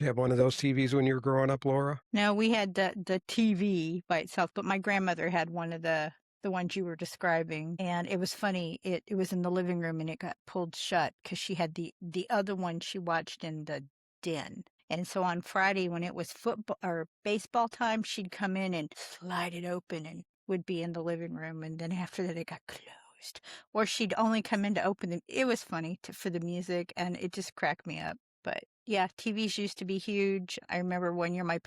You have one of those TVs when you were growing up, Laura? No, we had the TV by itself, but my grandmother had one of the ones you were describing, and it was funny. It was in the living room and it got pulled shut because she had the other one she watched in the den. And so on Friday when it was football or baseball time, she'd come in and slide it open and would be in the living room, and then after that it got closed. Or she'd only come in to open it. It was funny for the music, and it just cracked me up. But yeah, TVs used to be huge. I remember one year my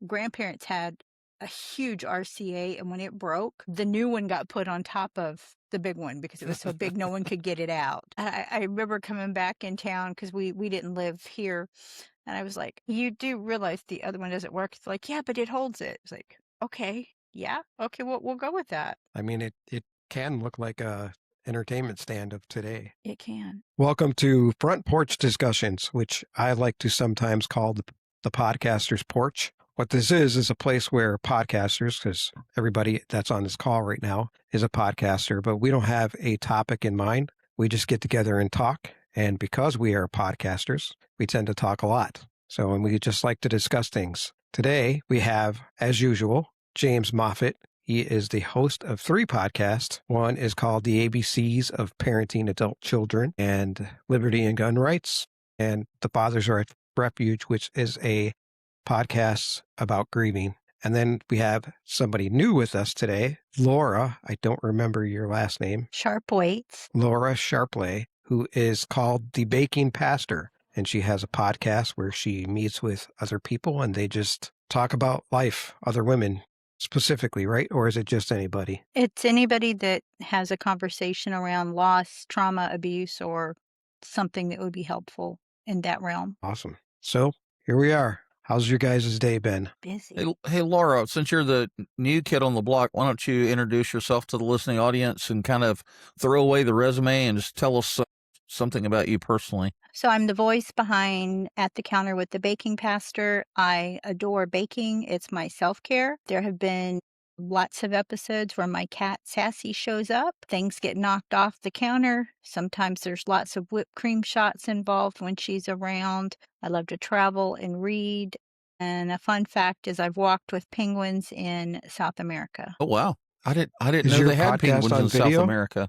grandparents had a huge RCA, and when it broke, the new one got put on top of the big one because it was so big no one could get it out. I remember coming back in town because we didn't live here, and I was like, "You do realize the other one doesn't work?" It's like, "Yeah, but it holds it." It's like, "Okay, yeah, okay, we'll go with that." I mean, it can look like a entertainment stand of today. It can. Welcome to Front Porch Discussions, which I like to sometimes call the podcaster's porch. What this is a place where podcasters, because everybody that's on this call right now is a podcaster, but we don't have a topic in mind. We just get together and talk. And because we are podcasters, we tend to talk a lot. So, and we just like to discuss things. Today, we have, as usual, James Moffett. He is the host of 3 podcasts. One is called The ABCs of Parenting Adult Children and Liberty and Gun Rights. And The Fathers Are at Refuge, which is a podcast about grieving. And then we have somebody new with us today, Laura. I don't remember your last name. Sharp weights. Laura Sharpley, who is called The Baking Pastor. And she has a podcast where she meets with other people and they just talk about life, other women specifically, right? Or is it just anybody? It's anybody that has a conversation around loss, trauma, abuse, or something that would be helpful in that realm. Awesome. So here we are. How's your guys' day been? Busy. Hey, Laura, since you're the new kid on the block, why don't you introduce yourself to the listening audience and kind of throw away the resume and just tell us something about you personally? So I'm the voice behind At the Counter with the Baking Pastor. I adore baking. It's my self-care. There have been lots of episodes where my cat Sassy shows up. Things get knocked off the counter. Sometimes there's lots of whipped cream shots involved when she's around. I love to travel and read. And a fun fact is I've walked with penguins in South America. Oh, wow. I didn't Is know your they had podcast penguins on in video? South America.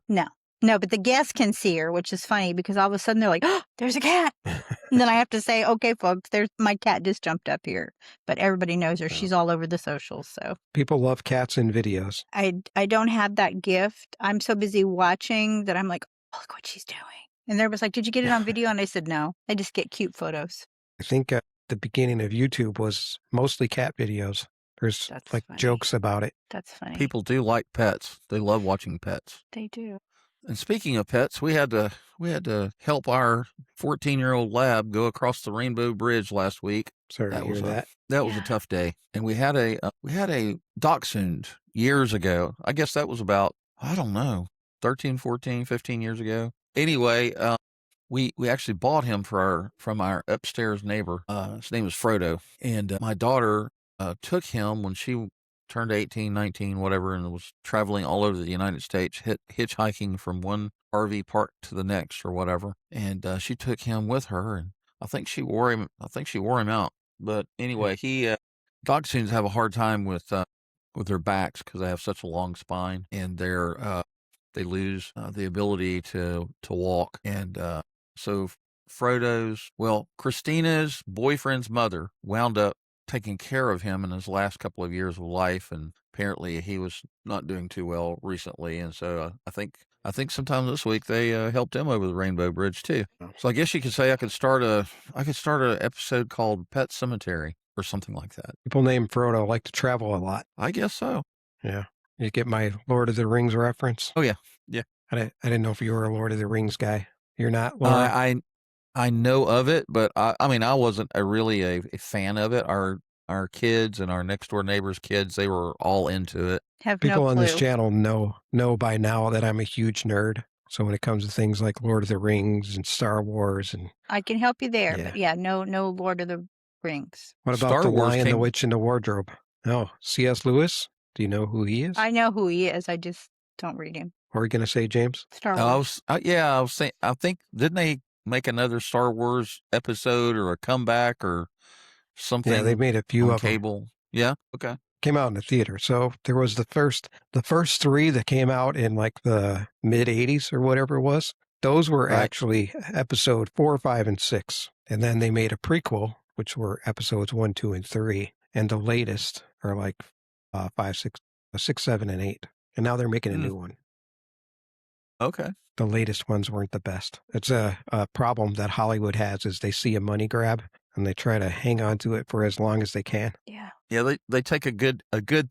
No, but the guests can see her, which is funny because all of a sudden they're like, "Oh, there's a cat." And then I have to say, "Okay, folks, there's my cat just jumped up here." But everybody knows her. She's all over the socials. So People love cats in videos. I don't have that gift. I'm so busy watching that I'm like, "Oh, look what she's doing." And there was like, "Did you get it on video?" And I said, "No, I just get cute photos." I think the beginning of YouTube was mostly cat videos. There's That's like funny. jokes about it. That's funny. People do like pets. They love watching pets. They do. And speaking of pets, we had to help our 14-year-old lab go across the Rainbow Bridge last week. Sorry to hear that. That was a tough day. And we had a dachshund years ago. I guess that was about, I don't know, 13, 14, 15 years ago. Anyway, we actually bought him from our upstairs neighbor. His name was Frodo. And my daughter took him when she turned 18, 19, whatever, and was traveling all over the United States, hitchhiking from one RV park to the next or whatever. And she took him with her, and I think she wore him out. But anyway, dachshunds have a hard time with their backs because they have such a long spine, and they lose the ability to walk. And so Christina's boyfriend's mother wound up taking care of him in his last couple of years of life, and apparently he was not doing too well recently. And so I think sometime this week they helped him over the Rainbow Bridge too. So I guess you could say I could start a episode called Pet Cemetery or something like that. People named Frodo like to travel a lot. I guess so. Yeah. You get my Lord of the Rings reference? Oh yeah. I didn't know if you were a Lord of the Rings guy. You're not, Laura? I know of it, but I mean, I wasn't really a fan of it. Our kids and our next door neighbors' kids, they were all into it. Have People no on clue. this channel know by now that I'm a huge nerd. So when it comes to things like Lord of the Rings and Star Wars, and I can help you there, Yeah. but yeah, no Lord of the Rings. what about Star The Wars Lion, the came- Witch, and the Wardrobe? Oh, C.S. Lewis? Do you know who he is? I know who he is. I just don't read him. What are you going to say, James? Star I Wars. was saying, I think, didn't they make another Star Wars episode or a comeback or Yeah, they something made a few on of them. cable? Yeah. Okay. Came out in the theater. So there was the first three that came out in like the mid 80s or whatever it was. Those were Right. actually episode 4, 5, and 6. And then they made a prequel, which were episodes 1, 2, and 3. And the latest are like 5, 6, 6, 7, and 8. And now they're making a new one. Okay. The latest ones weren't the best. It's a problem that Hollywood has is they see a money grab and they try to hang on to it for as long as they can. Yeah. Yeah, they take a good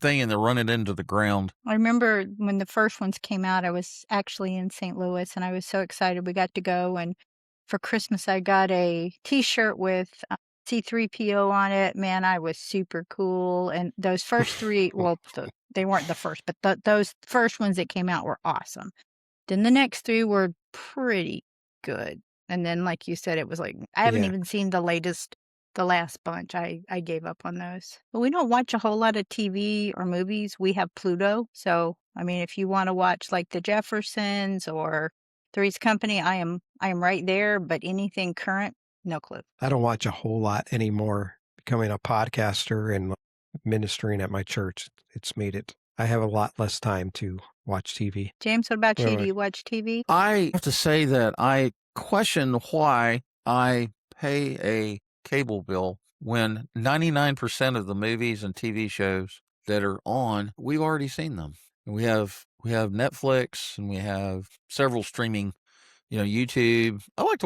thing and they run it into the ground. I remember when the first ones came out, I was actually in St. Louis and I was so excited we got to go. And for Christmas, I got a T-shirt with C-3PO on it. Man, I was super cool. And those first three, well, they weren't the first, but those first ones that came out were awesome. Then the next three were pretty good. And then, like you said, it was like, I haven't even seen the last bunch. I gave up on those. But we don't watch a whole lot of TV or movies. We have Pluto. So, I mean, if you want to watch like The Jeffersons or Three's Company, I am right there. But anything current, no clue. I don't watch a whole lot anymore. Becoming a podcaster and ministering at my church, it's made it. I have a lot less time to watch TV. James, what about you? Right. Do you watch TV? I have to say that I question why I pay a cable bill when 99% of the movies and TV shows that are on, we've already seen them. We have Netflix and we have several streaming, YouTube. I like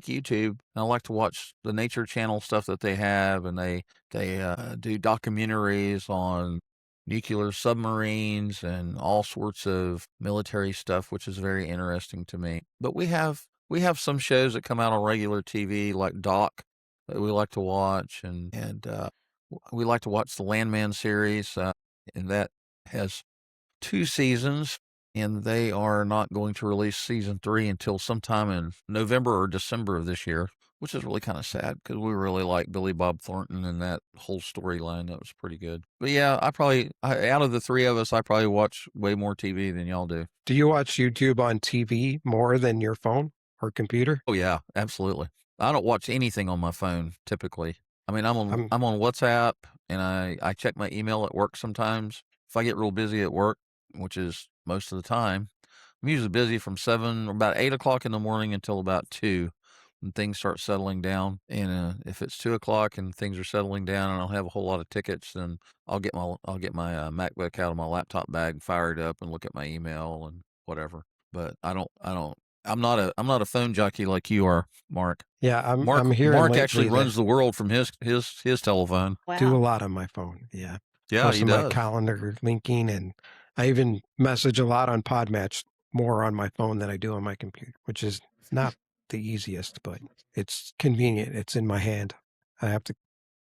YouTube. And I like to watch the Nature Channel stuff that they have, and they do documentaries on nuclear submarines and all sorts of military stuff, which is very interesting to me. But we have some shows that come out on regular TV, like Doc, that we like to watch, and we like to watch the Landman series, and that has 2 seasons, and they are not going to release season 3 until sometime in November or December of this year, which is really kind of sad because we really like Billy Bob Thornton and that whole storyline. That was pretty good. But yeah, out of the three of us, I probably watch way more TV than y'all do. Do you watch YouTube on TV more than your phone or computer? Oh yeah, absolutely. I don't watch anything on my phone typically. I mean, I'm on WhatsApp, and I check my email at work sometimes. If I get real busy at work, which is most of the time, I'm usually busy from about 8 o'clock in the morning until about 2, when things start settling down. And if it's 2 o'clock and things are settling down and I don't have a whole lot of tickets, then I'll get my MacBook out of my laptop bag, fire it up, and look at my email and whatever. But I'm not a phone jockey like you are, Mark. Yeah, I'm hearing Mark lately actually that runs the world from his telephone. Wow. do a lot on my phone. Yeah. Yeah, Most he of my does. calendar linking, and I even message a lot on Podmatch more on my phone than I do on my computer, which is not the easiest, but it's convenient. It's in my hand. I have to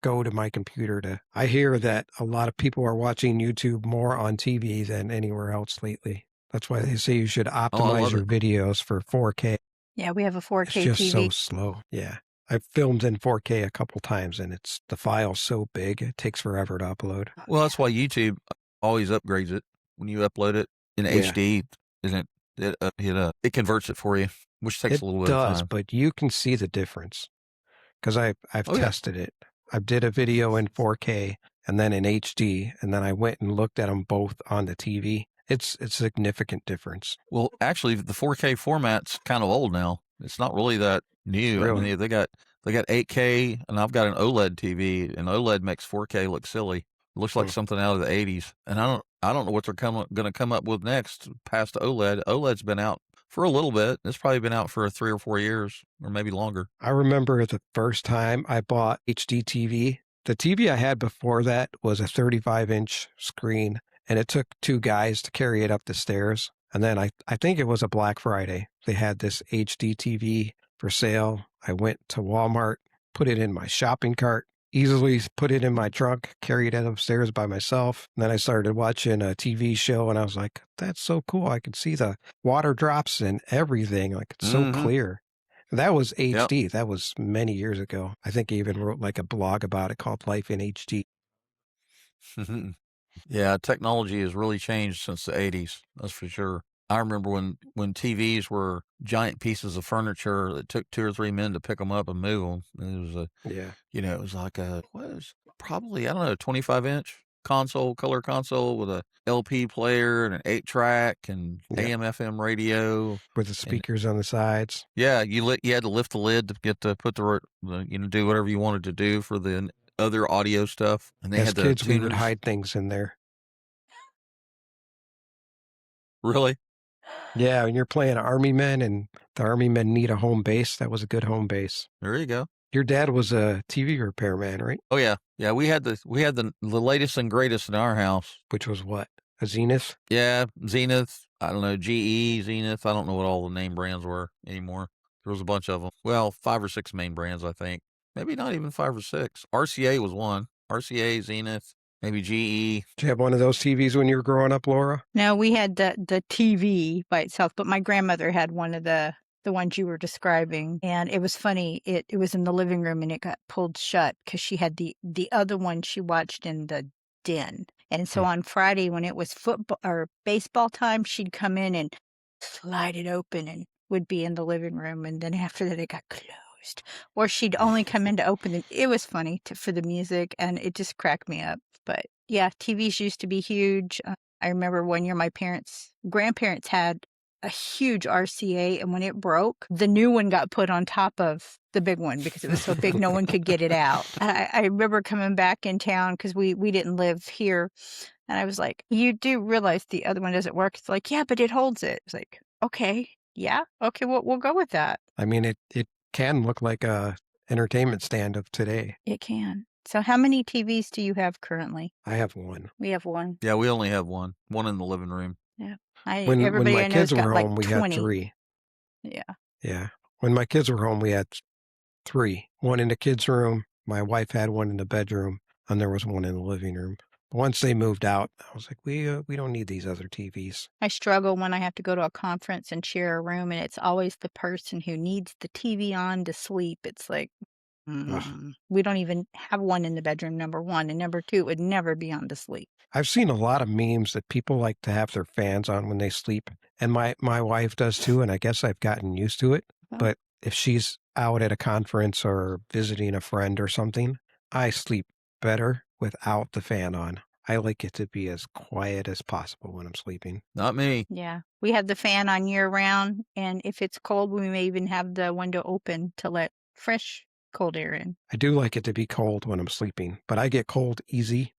go to my computer I hear that a lot of people are watching YouTube more on TV than anywhere else lately. That's why they say you should optimize your videos for 4K. Yeah, we have a 4K It's just so TV. slow. Yeah. I've filmed in 4K a couple times, and the file's so big, it takes forever to upload. Well, that's why YouTube always upgrades it when you upload it in HD. It converts it for you, which takes a little bit of time. It does, but you can see the difference because I've tested it. I did a video in 4K and then in HD, and then I went and looked at them both on the TV. It's a significant difference. Well, actually, the 4K format's kind of old now. It's not really that new. Really? I mean, they got 8K, and I've got an OLED TV, and OLED makes 4K look silly. It looks like something out of the 80s. And I don't know what they're going to come up with next past OLED. OLED's been out for a little bit. It's probably been out for 3 or 4 years, or maybe longer. I remember the first time I bought HD TV. The TV I had before that was a 35-inch screen, and it took 2 guys to carry it up the stairs. And then I think it was a Black Friday. They had this HD TV for sale. I went to Walmart, put it in my shopping cart, easily put it in my trunk, carried it upstairs by myself. And then I started watching a TV show, and I was like, that's so cool. I can see the water drops and everything. Like, it's so clear. That was HD. Yep. That was many years ago. I think I even wrote like a blog about it called Life in HD. Yeah, technology has really changed since the 80s. That's for sure. I remember when TVs were giant pieces of furniture that took 2 or 3 men to pick them up and move them. It was Yeah. it was like probably, I don't know, 25-inch console, color console with a LP player and an 8-track and Yeah. AM/FM radio. With the And speakers on the sides. yeah, you had to lift the lid to get to put the do whatever you wanted to do for the other audio stuff. And they As had the kids, we would tuners. hide things in there. Really? Yeah, when you're playing Army Men and the Army Men need a home base, that was a good home base. There you go. Your dad was a TV repairman, right? Oh yeah. Yeah, we had the latest and greatest in our house. Which was what? A Zenith? Yeah, Zenith, I don't know, GE, Zenith, I don't know what all the name brands were anymore. There was a bunch of them. Well, 5 or 6 main brands, I think. Maybe not even 5 or 6. RCA was one. RCA, Zenith, maybe GE. Did you have one of those TVs when you were growing up, Laura? No, we had the TV by itself, but my grandmother had one of the ones you were describing, and it was funny. It was in the living room, and it got pulled shut because she had the other one she watched in the den. And so on Friday, when it was football or baseball time, she'd come in and slide it open and would be in the living room. And then after that, it got closed. Or she'd only come in to open it. It was funny for the music, and it just cracked me up. But yeah, TVs used to be huge. I remember one year my grandparents had a huge RCA, and when it broke, the new one got put on top of the big one because it was so big no one could get it out. I remember coming back in town because we didn't live here, and I was like, "You do realize the other one doesn't work?" It's like, "Yeah, but it holds it." It's like, "Okay, yeah, okay, we'll go with that." I mean, it can look like a entertainment stand of today. It can. So how many TVs do you have currently? I have one. We have one. Yeah, we only have one in the living room. Yeah. When Everybody my I know's kids were got like home, we 20. had 3. Yeah. Yeah. When my kids were home, we had 3. One in the kids' room. My wife had one in the bedroom, and there was one in the living room. Once they moved out, I was like, we don't need these other TVs. I struggle when I have to go to a conference and share a room, and it's always the person who needs the TV on to sleep. It's like, we don't even have one in the bedroom, number one. And number two, it would never be on to sleep. I've seen a lot of memes that people like to have their fans on when they sleep, and my wife does too, and I guess I've gotten used to it. But if she's out at a conference or visiting a friend or something, I sleep better without the fan on. I like it to be as quiet as possible when I'm sleeping. Not me. Yeah. We have the fan on year round, and if it's cold, we may even have the window open to let fresh cold air in. I do like it to be cold when I'm sleeping, but I get cold easy.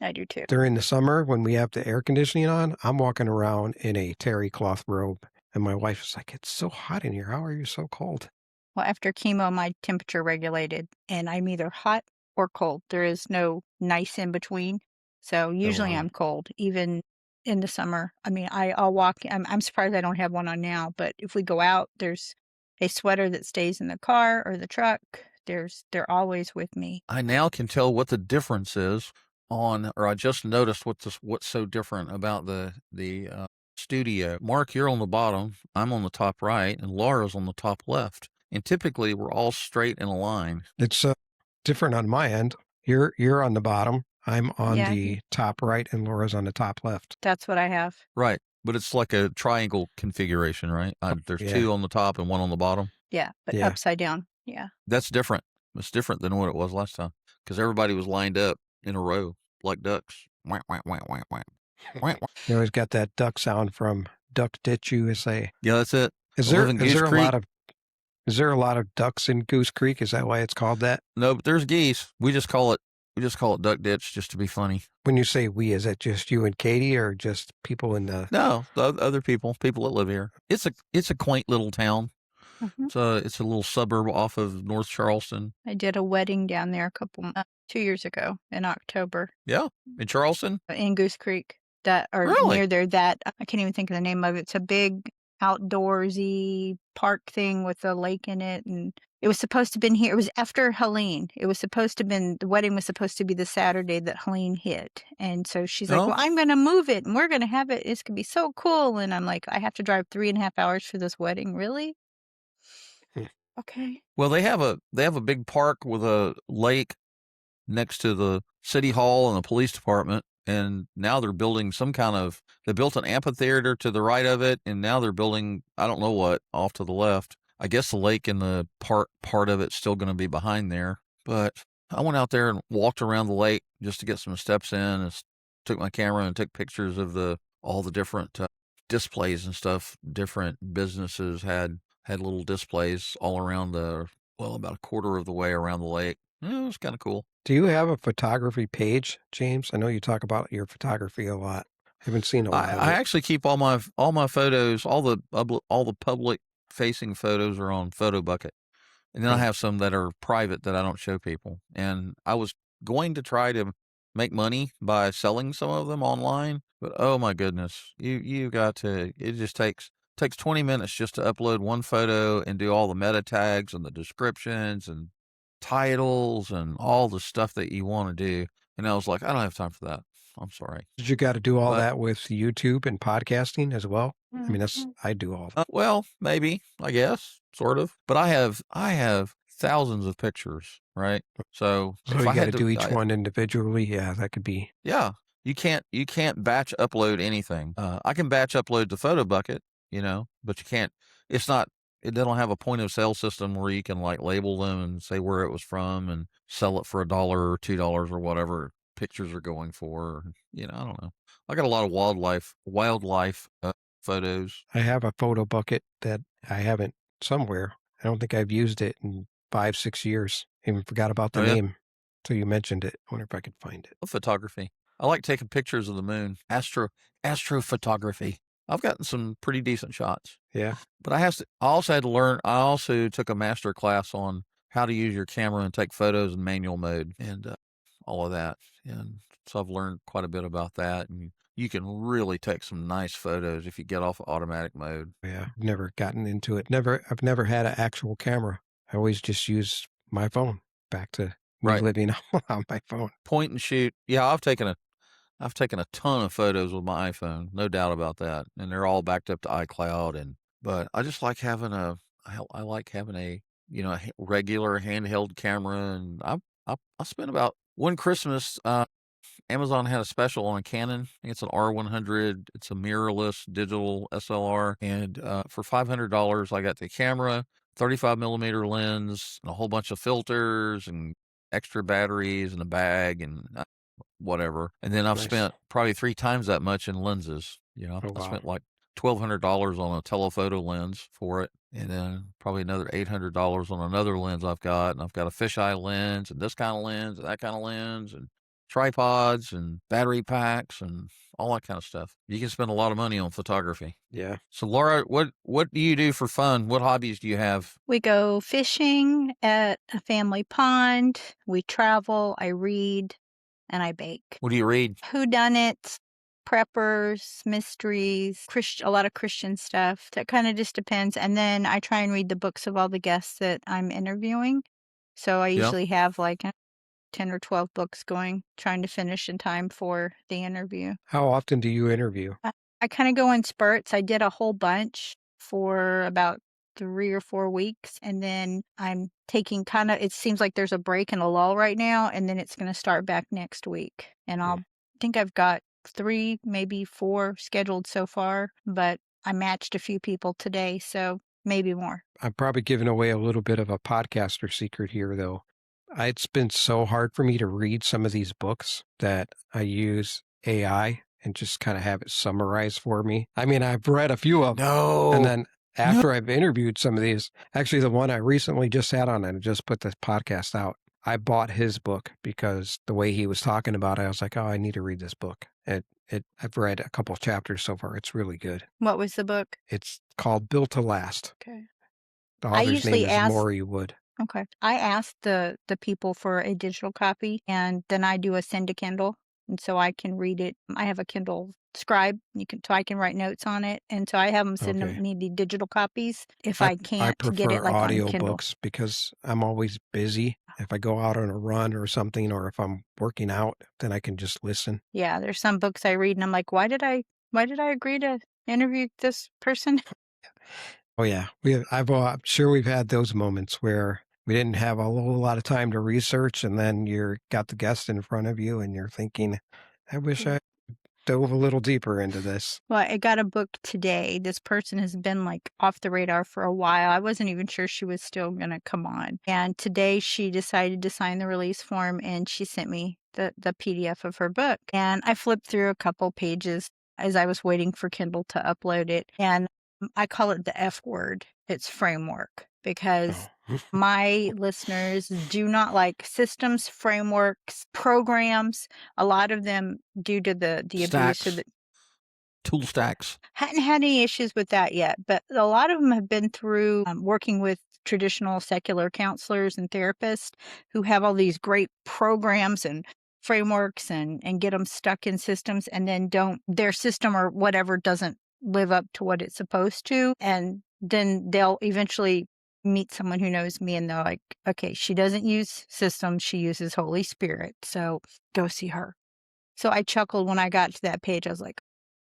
I do too. During the summer, when we have the air conditioning on, I'm walking around in a terry cloth robe, and my wife is like, "It's so hot in here. How are you so cold?" Well, after chemo, my temperature regulated, and I'm either hot or cold. There is no nice in between. So usually wow. I'm cold, even in the summer. I mean, I'll walk. I'm surprised I don't have one on now, but if we go out, there's a sweater that stays in the car or the truck. They're always with me. I now can tell what the difference is or I just noticed what's so different about the studio. Mark, you're on the bottom, I'm on the top right, and Laura's on the top left. And typically we're all straight in a line. It's different on my end. You're on the bottom. I'm on Yeah. the top right, and Laura's on the top left. That's what I have. Right. But it's like a triangle configuration, right? There's Yeah. 2 on the top and 1 on the bottom. Yeah, but Yeah. upside down. Yeah. That's different. It's different than what it was last time because everybody was lined up in a row like ducks. Wah, wah, wah, wah, wah. Wah, wah. You always got that duck sound from Duck Ditch USA. Yeah, that's it. Is I there live in Goose Creek. is there a lot of ducks in Goose Creek? Is that why it's called that? No, but there's geese. We just call it duck ditch just to be funny. When you say we, is that just you and Katie, or just people in the? No, the other people that live here. It's a quaint little town. It's a little suburb off of North Charleston. I did a wedding down there 2 years ago in October. Yeah, in Charleston. In Goose Creek, Really? near there. That I can't even think of the name of it. It's a big outdoorsy park thing with a lake in it, and it was supposed to have been here. It was after Helene. It was supposed to have been, the wedding was supposed to be the Saturday that Helene hit, and so she's like, Oh. "Well, I'm going to move it, and we're going to have it. It's going to be so cool." And I'm like, "I have to drive 3.5 hours for this wedding, really?" Okay. Well, they have a big park with a lake next to the city hall and the police department, and now they're building they built an amphitheater to the right of it, and now they're building, I don't know what, off to the left. I guess the lake and the part of it's still going to be behind there. But I went out there and walked around the lake just to get some steps in, and took my camera and took pictures of all the different displays and stuff. Different businesses had little displays all around about a quarter of the way around the lake. It was kind of cool. Do you have a photography page, James? I know you talk about your photography a lot. I haven't seen a lot of it. I actually keep all my photos, all the public facing photos are on Photo Bucket. And then I have some that are private that I don't show people. And I was going to try to make money by selling some of them online, but oh my goodness, you got to. It just takes 20 minutes just to upload one photo and do all the meta tags and the descriptions and titles and all the stuff that you want to do. And I was like, I don't have time for that. I'm sorry. Did you got to do all that with YouTube and podcasting as well? I mean, I do all that. Well, maybe, I guess, sort of. But I have thousands of pictures, right? So you got to do each one individually. Yeah, that could be. Yeah, you can't batch upload anything. I can batch upload to Photo Bucket, but you can't. It's not. They don't have a point of sale system where you can like label them and say where it was from and sell it for $1 or $2 or whatever pictures are going for. I don't know. I got a lot of wildlife photos. I have a Photo Bucket that I haven't somewhere. I don't think I've used it in 5-6 years. I even forgot about the name until you mentioned it. I wonder if I could find it. Photography. I like taking pictures of the moon. Astrophotography. I've gotten some pretty decent shots. Yeah. But I also had to learn. I also took a master class on how to use your camera and take photos in manual mode and all of that. And so I've learned quite a bit about that. And you can really take some nice photos if you get off automatic mode. Yeah, I've never gotten into it. I've never had an actual camera. I always just use my phone. Back to me living on my phone. Point and shoot. Yeah, I've taken a ton of photos with my iPhone, no doubt about that, and they're all backed up to iCloud. But I just like having a regular handheld camera, and I spent about one Christmas. Amazon had a special on a Canon. I think it's an R100. It's a mirrorless digital SLR. And for $500, I got the camera, 35 millimeter lens, and a whole bunch of filters and extra batteries and a bag and whatever. And then I've spent probably 3 times that much in lenses. I spent like $1,200 on a telephoto lens for it. And then probably another $800 on another lens I've got. And I've got a fisheye lens and this kind of lens and that kind of lens and tripods and battery packs and all that kind of stuff. You can spend a lot of money on photography. Yeah. So Laura, what do you do for fun? What hobbies do you have? We go fishing at a family pond. We travel. I read and I bake. What do you read? Whodunits, preppers, mysteries, a lot of Christian stuff. That kind of just depends. And then I try and read the books of all the guests that I'm interviewing. So I usually have like 10 or 12 books going, trying to finish in time for the interview. How often do you interview? I kind of go in spurts. I did a whole bunch for about 3 or 4 weeks, and then I'm taking it seems like there's a break and a lull right now, and then it's going to start back next week. And I think I've got 3, maybe 4 scheduled so far, but I matched a few people today, so maybe more. I'm probably giving away a little bit of a podcaster secret here, though. It's been so hard for me to read some of these books that I use AI and just kind of have it summarized for me. I mean, I've read a few of them. And then after I've interviewed some of these, actually the one I recently just had on and just put this podcast out, I bought his book because the way he was talking about it, I was like, oh, I need to read this book. I've read a couple of chapters so far. It's really good. What was the book? It's called Built to Last. Okay. The author's name is Maury Wood. Okay. I asked the people for a digital copy, and then I do a send to Kindle, and so I can read it. I have a Kindle Scribe, so I can write notes on it, and so I have them send me the digital copies if I can't get it like on Kindle. Audiobooks because I'm always busy. If I go out on a run or something, or if I'm working out, then I can just listen. Yeah, there's some books I read, and I'm like, why did I agree to interview this person? Oh yeah, I'm sure we've had those moments where we didn't have a whole lot of time to research, and then you're got the guest in front of you, and you're thinking, I wish I dove a little deeper into this. Well, I got a book today. This person has been like off the radar for a while. I wasn't even sure she was still going to come on. And today she decided to sign the release form and she sent me the PDF of her book. And I flipped through a couple pages as I was waiting for Kindle to upload it. And I call it the F word. It's framework because Oh. my listeners do not like systems, frameworks, programs. A lot of them, due to the abuse Stacks. of the Tool stacks. hadn't had any issues with that yet, but a lot of them have been through working with traditional secular counselors and therapists who have all these great programs and frameworks and get them stuck in systems, and then their system or whatever doesn't live up to what it's supposed to. And then they'll eventually meet someone who knows me and they're like, okay, she doesn't use systems, she uses Holy Spirit. So go see her. So I chuckled when I got to that page. I was like,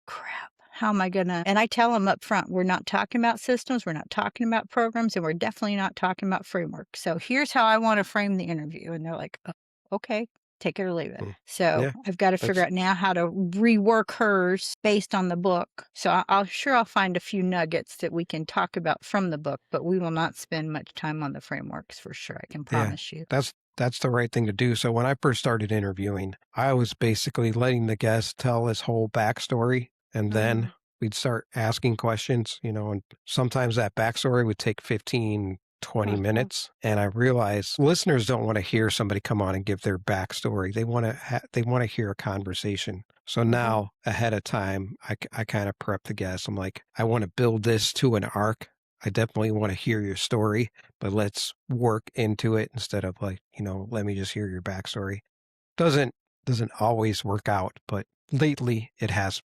crap, how am I gonna? And I tell them up front, we're not talking about systems, we're not talking about programs, and we're definitely not talking about framework. So here's how I want to frame the interview. And they're like, oh, okay, take it or leave it. So Yeah, I've got to figure out now how to rework hers based on the book. So I'll find a few nuggets that we can talk about from the book, but we will not spend much time on the frameworks for sure. I can promise you. That's the right thing to do. So when I first started interviewing, I was basically letting the guest tell his whole backstory, and then we'd start asking questions, and sometimes that backstory would take 15, 20 minutes. And I realized listeners don't want to hear somebody come on and give their backstory. They want to hear a conversation. So now ahead of time, I kind of prep the guest. I'm like, I want to build this to an arc. I definitely want to hear your story, but let's work into it instead of like, let me just hear your backstory. Doesn't always work out, but lately it has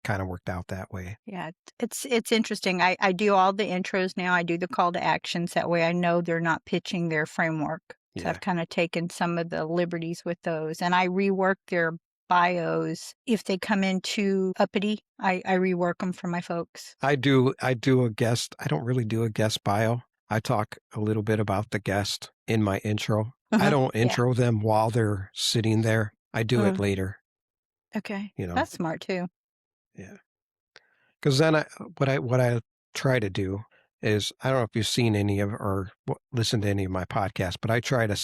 kind of worked out that way. Yeah, it's interesting. I do all the intros now. I do the call to actions. That way I know they're not pitching their framework. So Yeah. I've kind of taken some of the liberties with those, and I rework their bios. If they come in too uppity, I rework them for my folks. I do a guest. I don't really do a guest bio. I talk a little bit about the guest in my intro. I don't intro them while they're sitting there. I do it later. Okay. That's smart too. Yeah. Because then what I try to do is, I don't know if you've seen any of or listened to any of my podcasts, but I try to,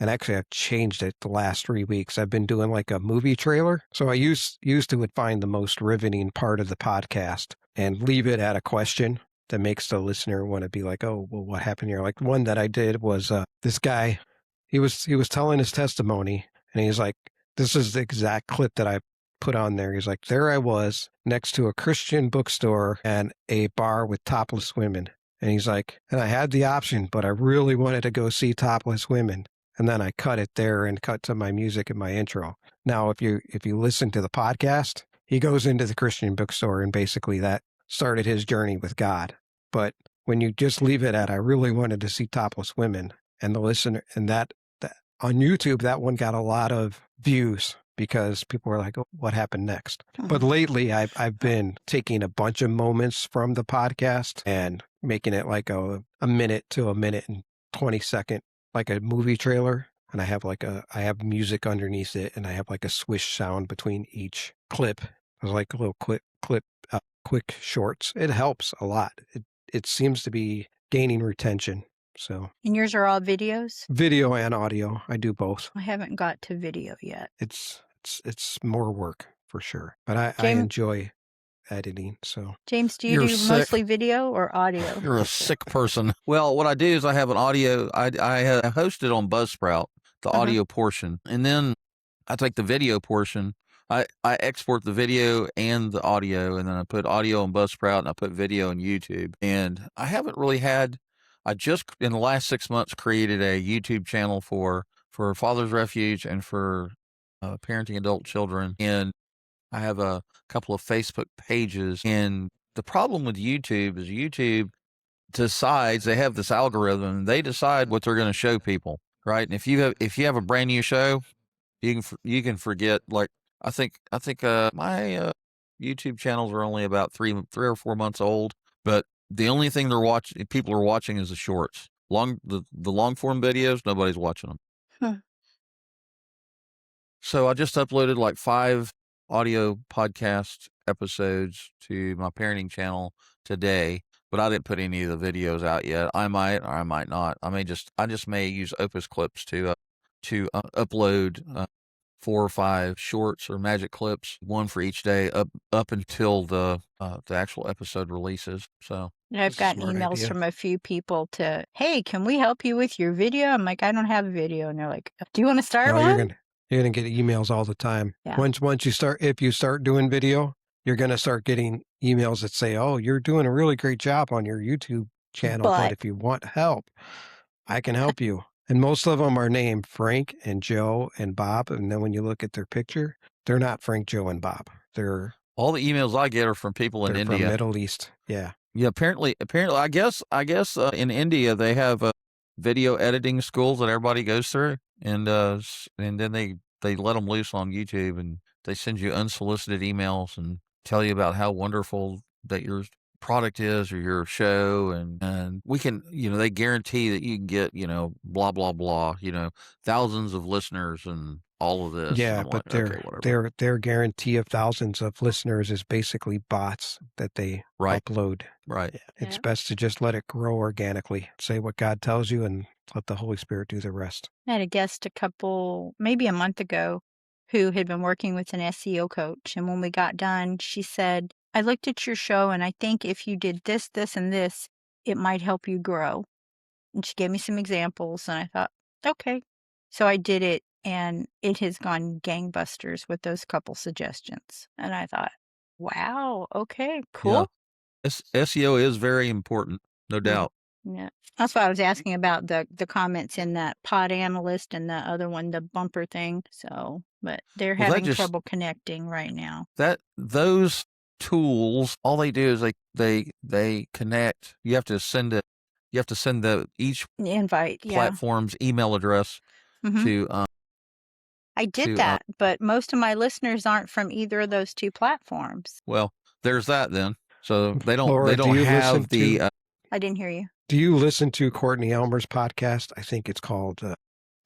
and actually I've changed it the last 3 weeks. I've been doing like a movie trailer. So I used to find the most riveting part of the podcast and leave it at a question that makes the listener want to be like, oh, well, what happened here? Like one that I did was this guy, he was telling his testimony, and he's like, this is the exact clip that I put on there. He's like, there I was next to a Christian bookstore and a bar with topless women. And he's like, and I had the option, but I really wanted to go see topless women. And then I cut it there and cut to my music and my intro. Now, if you listen to the podcast, he goes into the Christian bookstore, and basically that started his journey with God. But when you just leave it at, I really wanted to see topless women, and the listener, and that on YouTube, that one got a lot of views because people were like, oh, what happened next? But lately I've been taking a bunch of moments from the podcast and making it like a minute to a minute and 20-second, like a movie trailer. And I have music underneath it, and I have like a swish sound between each clip. It's like a little quick shorts. It helps a lot. It seems to be gaining retention. So, and yours are all videos? Video and audio. I do both. I haven't got to video yet. It's more work for sure, but I enjoy editing. So, James, do you do mostly video or audio? You're a sick person. Well, what I do is I have an audio. I host it on Buzzsprout, the audio portion, and then I take the video portion. I export the video and the audio, and then I put audio on Buzzsprout, and I put video on YouTube. And I haven't really had. I just in the last 6 months created a YouTube channel for Father's Refuge and for parenting adult children, and I have a couple of Facebook pages. And the problem with YouTube is YouTube decides, they have this algorithm, they decide what they're going to show people, right? And if you have a brand new show, you can forget. Like I think my YouTube channels are only about 3 or 4 months old, but the only thing people are watching is the shorts. The long form videos, nobody's watching them. So I just uploaded like 5 audio podcast episodes to my parenting channel today, but I didn't put any of the videos out yet. I might or I might not. I just may use Opus clips to upload 4 or 5 shorts or magic clips, one for each day, up until the actual episode releases. So I've That's a gotten smart emails idea. from a few people to, hey, can we help you with your video? I'm like, I don't have a video. And they're like, do you want to start No, one? you're gonna get emails all the time. Yeah. Once you start, if you start doing video, you're gonna start getting emails that say, "Oh, you're doing a really great job on your YouTube channel, but But if you want help, I can help you." And most of them are named Frank and Joe and Bob. And then when you look at their picture, they're not Frank, Joe, and Bob. They're all the emails I get are from people in from India. Middle East. Yeah. Yeah, apparently, I guess, in India they have video editing schools that everybody goes through, and then they let them loose on YouTube, and they send you unsolicited emails and tell you about how wonderful that your product is or your show, and we can, they guarantee that you can get, blah blah blah, thousands of listeners and all of this. And Yeah, I'm but like, okay, whatever. their guarantee of thousands of listeners is basically bots that they Right. upload. Right. Yeah. It's Yeah. best to just let it grow organically. Say what God tells you and let the Holy Spirit do the rest. I had a guest maybe a month ago, who had been working with an SEO coach. And when we got done, she said, I looked at your show and I think if you did this, this, and this, it might help you grow. And she gave me some examples and I thought, okay. So I did it and it has gone gangbusters with those couple suggestions. And I thought, wow, okay, cool. Yeah. SEO is very important, no doubt. Yeah. That's why I was asking about the comments in that pod analyst and the other one, the bumper thing. So, but they're Well, that having just- trouble connecting right now. Those tools, all they do is they connect. You have to send each The invite, yeah. platform's email address Mhm. to I did to, that, but most of my listeners aren't from either of those two platforms. well, there's that then. So they don't Laura, they do don't you have listen the to- I didn't hear you. Do you listen to Courtney Elmer's podcast? I think it's called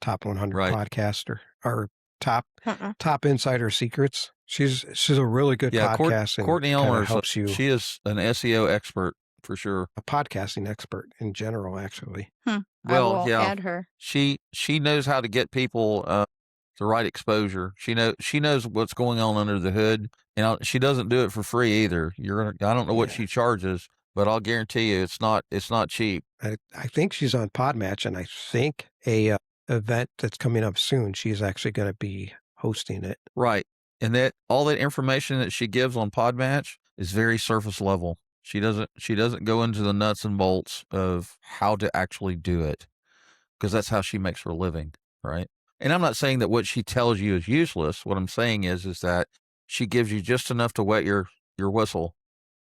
Top 100 Right. Podcaster or Top Uh-uh. Top Insider Secrets. She's a really good podcast and Courtney kinda Elmer helps you. She is an SEO expert for sure. A podcasting expert in general, actually. I Well, will yeah. add her. She knows how to get people the right exposure. She knows what's going on under the hood, and she doesn't do it for free either. I don't know what Yeah. she charges, but I'll guarantee you it's not cheap. I think she's on Podmatch, and I think a event that's coming up soon, she's actually going to be hosting it. Right. And that all that information that she gives on Podmatch is very surface level. She doesn't go into the nuts and bolts of how to actually do it, because that's how she makes her living, right? And I'm not saying that what she tells you is useless. What I'm saying is that she gives you just enough to wet your whistle,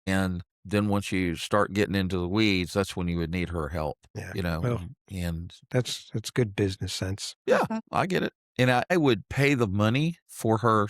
and then once you start getting into the weeds, that's when you would need her help. Yeah. Well, and that's good business sense. Yeah, I get it. And I would pay the money for her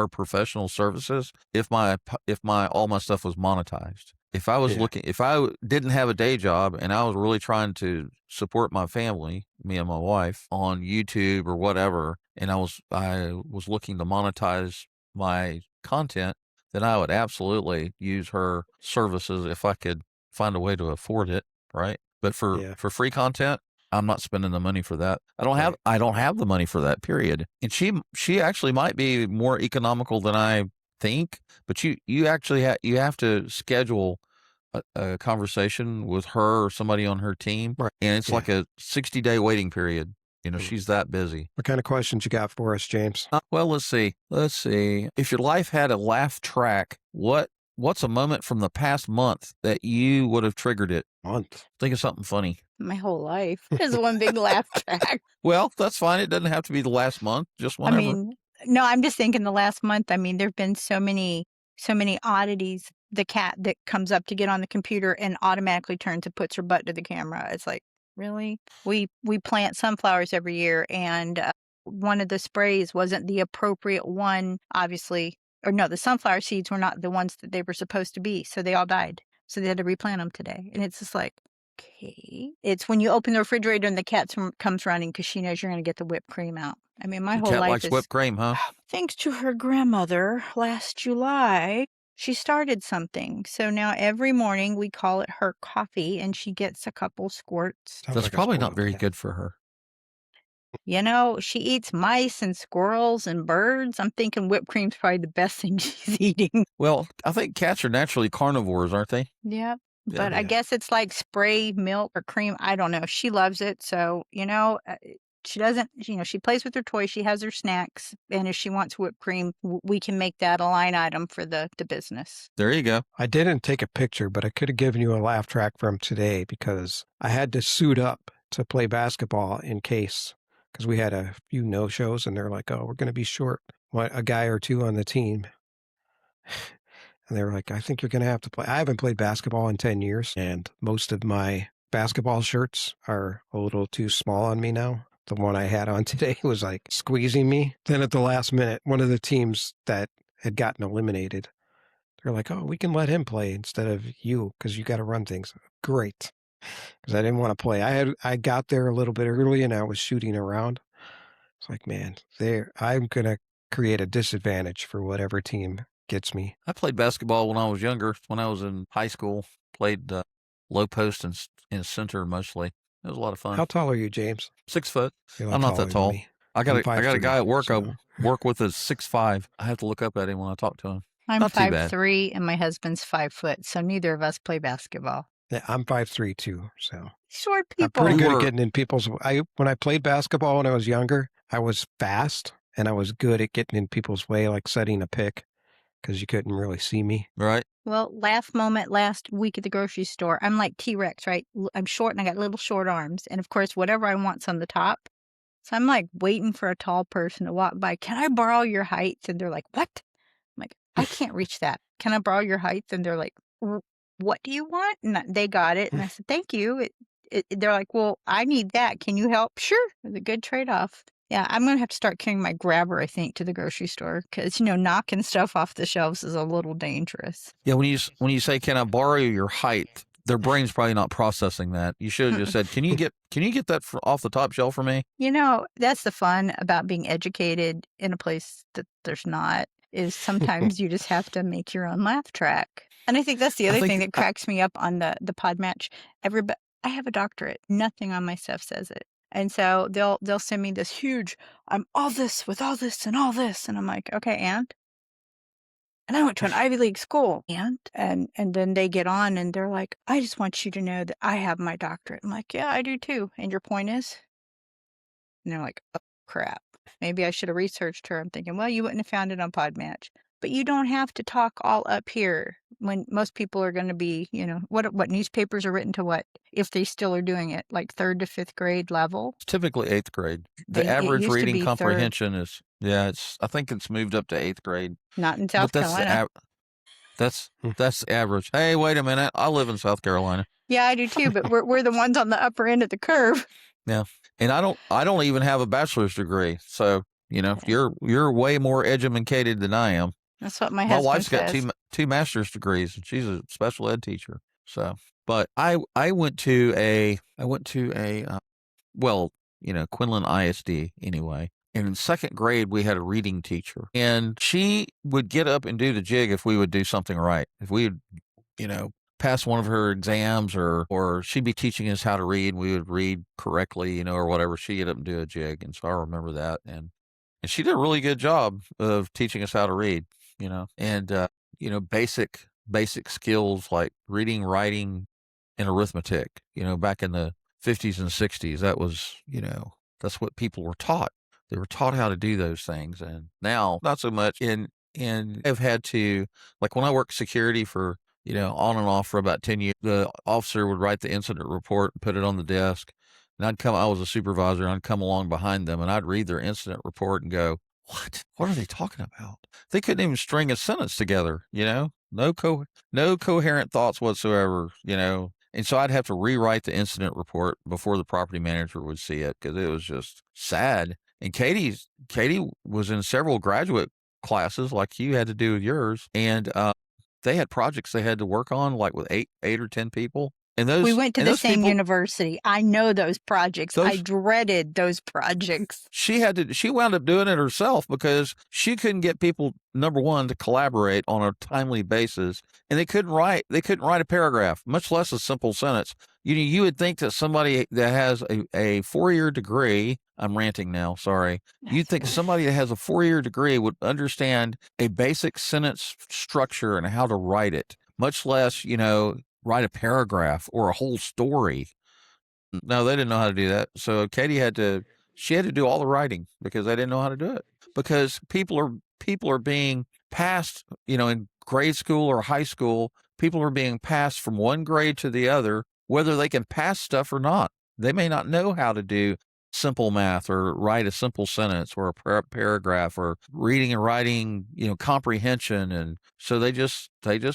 professional services if all my stuff was monetized. If I was if I didn't have a day job and I was really trying to support my family, me and my wife, on YouTube or whatever, and I was looking to monetize my content, then I would absolutely use her services if I could find a way to afford it, right? But for free content, I'm not spending the money for that. I don't have the money for that, period. And she actually might be more economical than I think, but you actually have to schedule a conversation with her or somebody on her team, right. And it's like a 60-day waiting period. She's that busy. What kind of questions you got for us, James? Well, let's see. If your life had a laugh track, what's a moment from the past month that you would have triggered it? Month. Think of something funny. My whole life is one big laugh track. Well, that's fine. It doesn't have to be the last month, just whenever. I mean, no, I'm just thinking the last month. I mean, there've been so many oddities. The cat that comes up to get on the computer and automatically turns and puts her butt to the camera. It's like, really? We plant sunflowers every year, and one of the sprays wasn't the appropriate one, obviously. Or no, the sunflower seeds were not the ones that they were supposed to be, so they all died. So they had to replant them today. And it's just like, okay. It's when you open the refrigerator and the cat comes running because she knows you're going to get the whipped cream out. I mean, my The whole cat life likes is whipped cream, huh? thanks to her grandmother last July. She started something. So now every morning we call it her coffee and she gets a couple squirts. Sounds That's like a probably not spoiled very cat. good for her. You know, she eats mice and squirrels and birds. I'm thinking whipped cream's probably the best thing she's eating. Well, I think cats are naturally carnivores, aren't they? Yep. Yeah. But I Yeah. guess it's like spray milk or cream. I don't know. She loves it. So, she doesn't, she plays with her toys. She has her snacks. And if she wants whipped cream, we can make that a line item for the business. There you go. I didn't take a picture, but I could have given you a laugh track from today because I had to suit up to play basketball in case, because we had a few no-shows and they're like, oh, we're going to be short a guy or two on the team. And they were like, I think you're going to have to play. I haven't played basketball in 10 years, and most of my basketball shirts are a little too small on me now. The one I had on today was like squeezing me. Then at the last minute, one of the teams that had gotten eliminated, they're like, oh, we can let him play instead of you because you got to run things. Great. Because I didn't want to play. I got there a little bit early and I was shooting around. It's like, man, I'm going to create a disadvantage for whatever team gets me. I played basketball when I was younger. When I was in high school, played low post and center mostly. It was a lot of fun. How tall are you, James? 6 foot. You're like I'm not taller that than tall. me. I got I'm a guy 5'3", at work so- I work with is 6'5". I have to look up at him when I talk to him. I'm Not too bad. 5'3" and my husband's 5 foot. So neither of us play basketball. Yeah, I'm 5'3" too, so Short I'm people. pretty We good were- at getting in people's. When I played basketball when I was younger, I was fast and I was good at getting in people's way, like setting a pick, because you couldn't really see me. Right? Well, laugh moment last week at the grocery store. I'm like T-Rex, right? I'm short and I got little short arms. And of course, whatever I want's on the top. So I'm like waiting for a tall person to walk by. Can I borrow your height? And they're like, what? I'm like, I can't reach that. Can I borrow your height? And they're like, what do you want? And they got it. And I said, thank you. They're like, well, I need that. Can you help? Sure. It was a good trade-off. Yeah, I'm going to have to start carrying my grabber, I think, to the grocery store because, knocking stuff off the shelves is a little dangerous. Yeah, when you say, can I borrow your height, their brain's probably not processing that. You should have just said, can you get that off the top shelf for me? That's the fun about being educated in a place that there's not, is sometimes you just have to make your own laugh track. And I think that's the other thing that cracks me up on the pod match. I have a doctorate. Nothing on my stuff says it. And so they'll send me this huge, I'm all this with all this and all this. And I'm like, okay, and I went to an Ivy League school. And then they get on and they're like, I just want you to know that I have my doctorate. I'm like, yeah, I do too. And your point is? And they're like, oh, crap. Maybe I should have researched her. I'm thinking, well, you wouldn't have found it on Podmatch. But you don't have to talk all up here when most people are going to be, what newspapers are written to what, if they still are doing it, like 3rd to 5th grade level? It's typically 8th grade. The It average used to reading be third. comprehension is, I think it's moved up to 8th grade. Not in South Carolina. That's the average. Hey, wait a minute. I live in South Carolina. Yeah, I do too, but we're the ones on the upper end of the curve. Yeah. And I don't even have a bachelor's degree. So, you're way more educated than I am. That's what my My wife's husband got says. two master's degrees, and she's a special ed teacher. So, but I went to a Quinlan ISD anyway. And in 2nd grade, we had a reading teacher, and she would get up and do the jig if we would do something right. If we would, pass one of her exams, or she'd be teaching us how to read, and we would read correctly, or whatever. She'd get up and do a jig, and so I remember that, and she did a really good job of teaching us how to read, and basic skills like reading, writing, and arithmetic. Back in the 50s and 60s, that was, that's what people were taught. They were taught how to do those things, and now not so much. And I've had to, like when I worked security for, on and off for about 10 years, the officer would write the incident report and put it on the desk. And I was a supervisor, and I'd come along behind them and I'd read their incident report and go, what are they talking about? They couldn't even string a sentence together, no coherent thoughts whatsoever, And so I'd have to rewrite the incident report before the property manager would see it because it was just sad. And Katie was in several graduate classes like you had to do with yours. And they had projects they had to work on, like with eight or 10 people. And those We went to and the those same people, university. I know those projects. I those dreaded those projects. she wound up doing it herself because she couldn't get people, number one, to collaborate on a timely basis, and they couldn't write a paragraph, much less a simple sentence. You would think that somebody that has a 4-year degree, I'm ranting now, sorry. You'd think somebody that has a 4-year degree would understand a basic sentence structure and how to write it, much less, write a paragraph or a whole story. No, they didn't know how to do that. So Katie had to do all the writing because they didn't know how to do it. Because people are being passed, in grade school or high school, people are being passed from one grade to the other, whether they can pass stuff or not. They may not know how to do simple math or write a simple sentence or a paragraph or reading and writing, comprehension. And so they just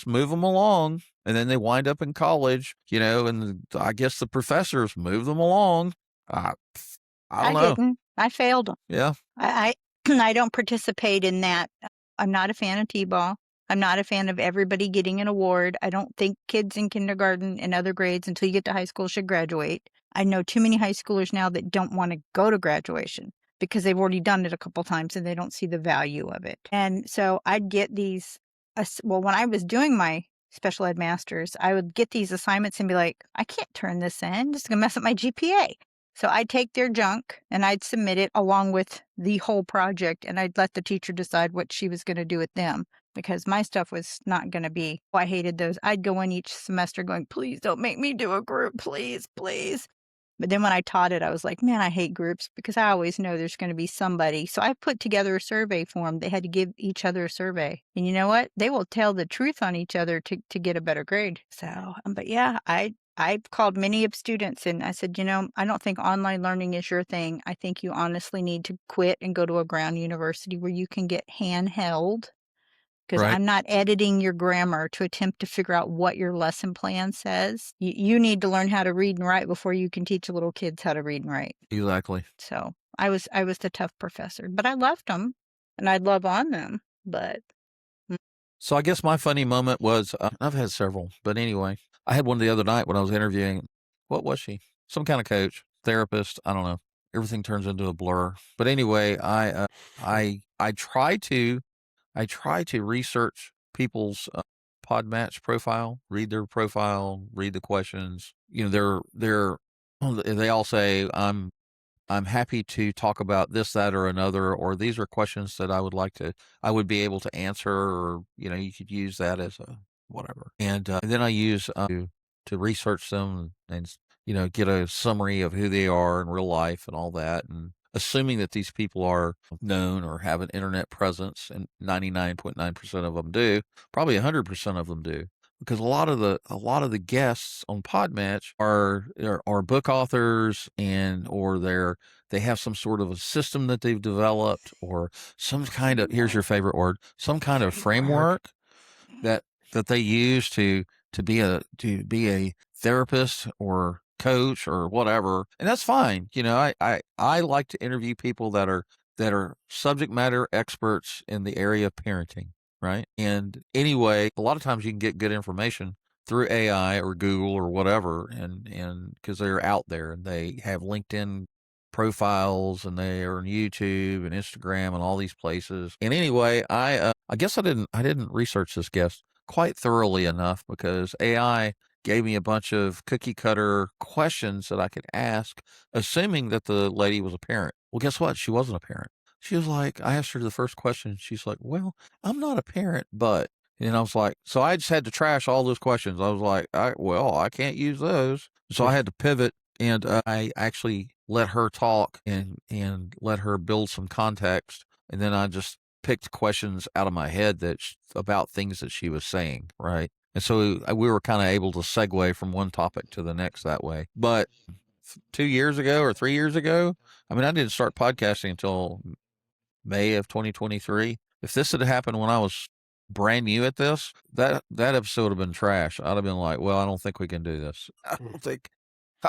move them along. And then they wind up in college, and I guess the professors move them along. I don't know. Didn't. I failed them. Yeah. I I don't participate in that. I'm not a fan of T-ball. I'm not a fan of everybody getting an award. I don't think kids in kindergarten and other grades until you get to high school should graduate. I know too many high schoolers now that don't want to go to graduation because they've already done it a couple times and they don't see the value of it. And so I'd get these, when I was doing my special ed masters, I would get these assignments and be like, I can't turn this in. This is going to mess up my GPA. So I'd take their junk and I'd submit it along with the whole project, and I'd let the teacher decide what she was going to do with them because my stuff was not going to be, I hated those. I'd go in each semester going, please don't make me do a group, please, please. But then when I taught it, I was like, man, I hate groups because I always know there's going to be somebody. So I put together a survey form. They had to give each other a survey. And you know what? They will tell the truth on each other to get a better grade. So, but yeah, I've called many of students and I said, I don't think online learning is your thing. I think you honestly need to quit and go to a ground university where you can get handheld. Because Right. I'm not editing your grammar to attempt to figure out what your lesson plan says. You need to learn how to read and write before you can teach little kids how to read and write. Exactly. So I was the tough professor, but I loved them and I'd love on them. But So I guess my funny moment was, I've had several, but anyway, I had one the other night when I was interviewing. What was she? Some kind of coach, therapist. I don't know. Everything turns into a blur. But anyway, I try to research people's pod match profile, read their profile, read the questions. They all say I'm happy to talk about this, that, or another, or these are questions that I would be able to answer, or, you could use that as a whatever. And then I use to research them and, get a summary of who they are in real life and all that. And assuming that these people are known or have an internet presence, and 99.9% of them do, probably 100% of them do. Because a lot of the guests on Podmatch are book authors or they have some sort of a system that they've developed, or some kind of, here's your favorite word, some kind of framework that they use to be a therapist or coach or whatever. And that's fine. I like to interview people that are subject matter experts in the area of parenting. Right. And anyway, a lot of times you can get good information through AI or Google or whatever. And because they're out there and they have LinkedIn profiles and they are on YouTube and Instagram and all these places. And anyway, I guess I didn't research this guest quite thoroughly enough because AI gave me a bunch of cookie cutter questions that I could ask, assuming that the lady was a parent. Well, guess what? She wasn't a parent. She was like, I asked her the first question. She's like, well, I'm not a parent, but, and I was like, so I just had to trash all those questions. I was like, I can't use those. So I had to pivot, and I actually let her talk and let her build some context. And then I just picked questions out of my head about things that she was saying. Right. And so we were kind of able to segue from one topic to the next that way. But 2 years ago or 3 years ago, I didn't start podcasting until May of 2023. If this had happened when I was brand new at this, that episode would have been trash. I'd have been like, well, I don't think we can do this. I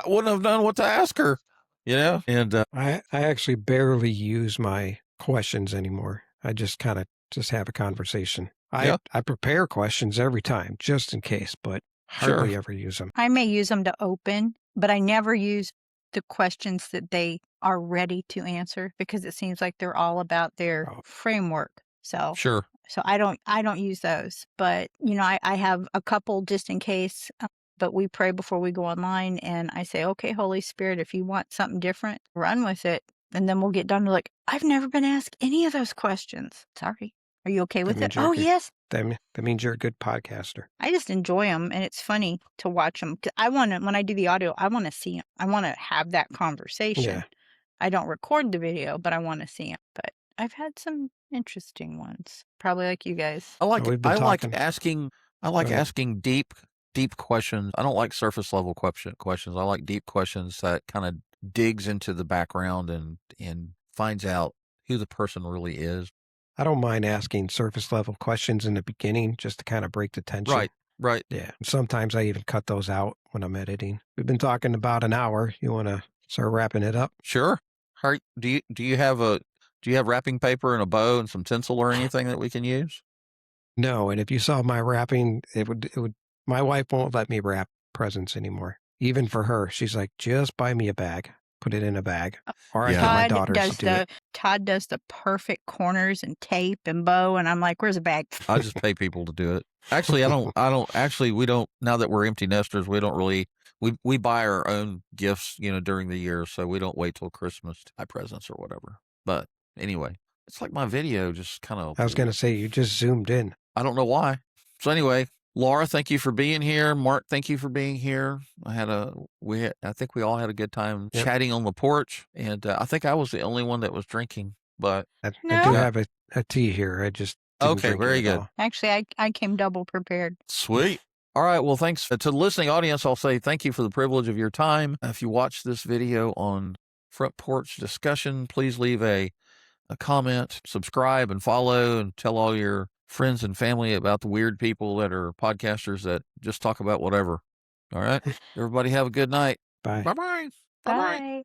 wouldn't have known what to ask her, And I actually barely use my questions anymore. I just kind of have a conversation. Yeah. I prepare questions every time just in case, but hardly Sure. ever use them. I may use them to open, but I never use the questions that they are ready to answer because it seems like they're all about their Oh. framework. So Sure. I don't use those, but I have a couple just in case. But we pray before we go online, and I say, okay, Holy Spirit, if you want something different, run with it. And then we'll get done. We're like, I've never been asked any of those questions. Sorry. Are you okay with it? means you're Oh, good. yes. That means you're a good podcaster. I just enjoy them, and it's funny to watch them. I want to, when I do the audio, I want to see them. I want to have that conversation. Yeah. I don't record the video, but I want to see them. But I've had some interesting ones, probably like you guys. I like We've been talking. asking ahead. asking deep questions. I don't like surface level questions. I like deep questions that kind of digs into the background and finds out who the person really is. I don't mind asking surface level questions in the beginning just to kind of break the tension. Right. Yeah. Sometimes I even cut those out when I'm editing. We've been talking about an hour. You want to start wrapping it up? Sure. Do you have wrapping paper and a bow and some tinsel or anything that we can use? No. And if you saw my wrapping, it would. My wife won't let me wrap presents anymore. Even for her, she's like, just buy me a bag. Put it in a bag. Or I Yeah. get my Todd daughters does to do it. Todd does the perfect corners and tape and bow, and I'm like, "Where's a bag?" I just pay people to do it. Actually, we don't, now that we're empty nesters, we don't really, we buy our own gifts, during the year. So we don't wait till Christmas to buy presents or whatever. But anyway, it's like my video just kind of, I was going to say, you just zoomed in. I don't know why. So anyway, Laura, thank you for being here. Mark, thank you for being here. I think we all had a good time chatting on the porch, and I think I was the only one that was drinking. But I do No. have a tea here. I just didn't okay, drink it very at good. all. Actually, I came double prepared. Sweet. All right. Well, thanks to the listening audience. I'll say thank you for the privilege of your time. If you watch this video on Front Porch Discussion, please leave a comment, subscribe, and follow, and tell all your friends and family about the weird people that are podcasters that just talk about whatever. All right. Everybody have a good night. Bye. Bye-bye. Bye.